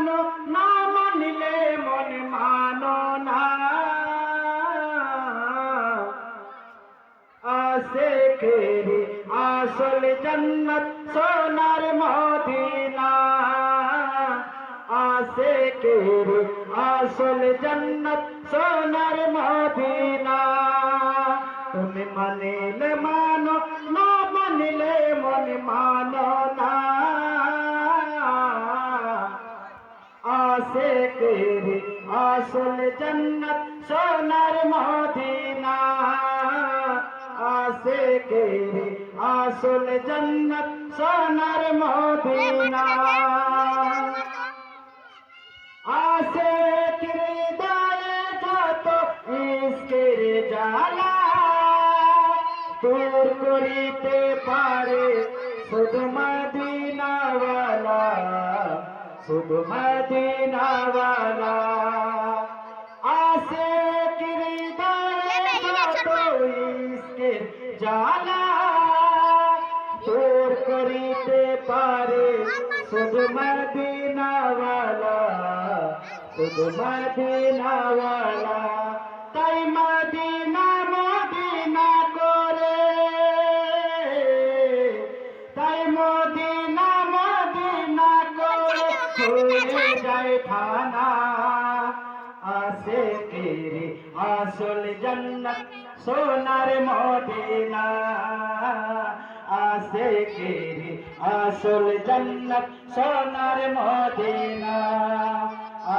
মানো না মানলে মন মানো না আশিকেরি আসল জান্নাত সোনার মদিনা আশিকেরি আসল জান্নাত সোনার মদিনা তুমি মানিলে মানো না মানিলে মন মানো না আশিকেরি আসল জান্নাত সোনার মদিনা আশিকেরি আসল জান্নাত সোনার মদিনা আশিকের হৃদয়ে যত ইশকের জ্বালা দূর করিতে পারে শুধু মদিনাওয়ালা শুধু মদিনাওয়ালা আশিকের হৃদয়ে যত ইশকের জ্বালা দূর করিতে পারে শুধু মদিনাওয়ালা শুধু মদিনাওয়ালা তাই মদিনা মদিনা করে তাই মদিনা মদিনা করে চলে যায় থানা আশিকেরি আসল জান্নাত সোনার মদিনা আশিকেরি আসল জান্নাত সোনার মদিনা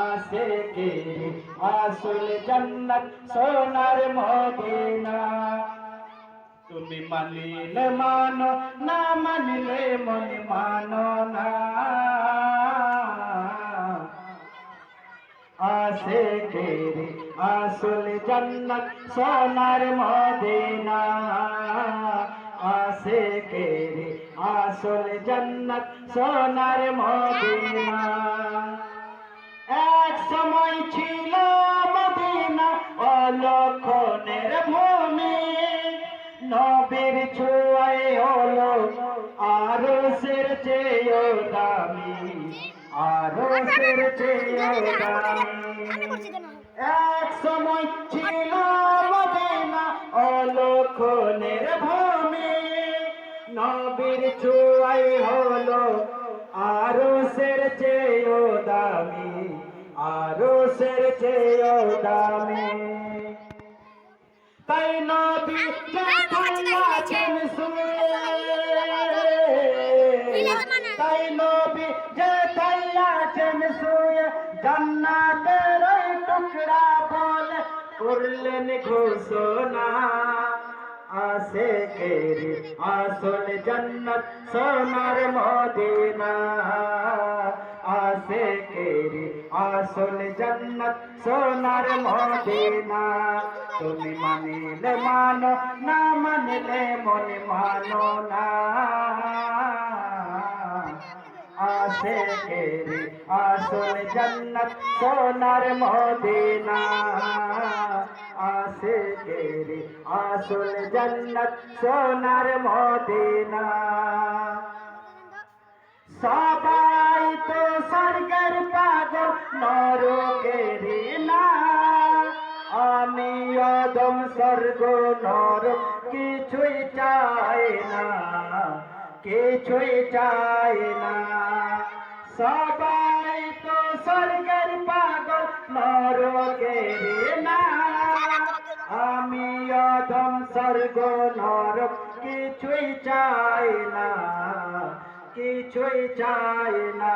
আশিকেরি আসল জান্নাত সোনার মদিনা তুমি মানিলে মানো না মানিলে মন মানো না আশিকেরি আসল জান্নাত সোনার মদিনা আশিকেরি আসল জান্নাত সোনার মদিনা এক সময় ছিল মদিনা অলক্ষণের ভূমি নবীর ছোঁয়ায় হলো আরশের চেয়েও দামি আরশের চেয়েও দামি এক সময় ছিল মদিনা অলক্ষণের ভূমি নবীর ছোঁয়ায় হলো আরশের চেয়েও দামি আরশের চেয়েও দামি তাই নবী আছেন শুয়ে তাই নবী যেথায় আছেন শুয়ে জান্নাতের ওই টুকরা বলে করলেন ঘোষণা আশিকেরি আসল জান্নাত সোনার মদিনা আশিকেরি আসল জান্নাত সোনার মদিনা তুমি মানিলে মানো না মানিলে মন মানো না আশিকেরি আসল জান্নাত সোনার মদিনা আশিকেরি আসল জান্নাত সোনার মদিনা সবাই তো স্বর্গের পাগল নরকেরি না আমি অদম স্বর্গ নরক কিছুই চাই না কিছুই চাই না সবাই তো স্বর্গের পাগল নরকেরি না আমি অদম স্বর্গ নরক কিছুই চাই না কিছুই চাই না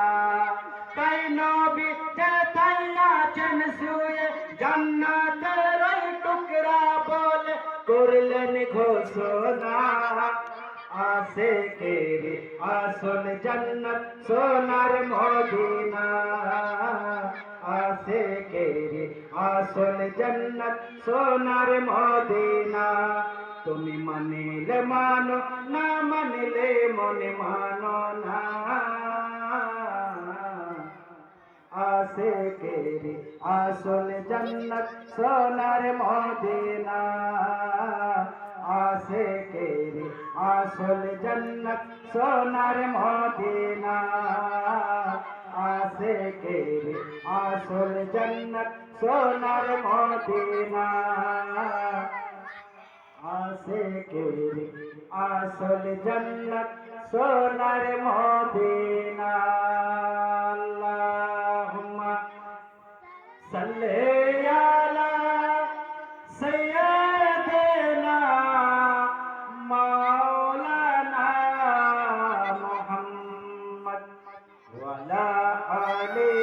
তাই নবী যেথায় আছেন শুয়ে জান্নাতের ওই টুকরা বলে করলেন ঘোষণা আশিকেরি আসল জান্নাত সোনার মদিনা আশিকেরি আসল জান্নাত সোনার মদিনা তুমি মানিলে মানো না মানিলে মন মানো না আশিকেরি আসল জান্নাত সোনার মদিনা আশিকেরি আসল জান্নাত সোনার মদিনা আশিকের আসল জান্নাত সোনার মদিনা আশিকের আসল জান্নাত সোনার মদিনা আল্লাহুম্মা সাল্লি আলা সাইয়্যিদিনা মাওলানা মুহাম্মদ ওয়া আলা আলি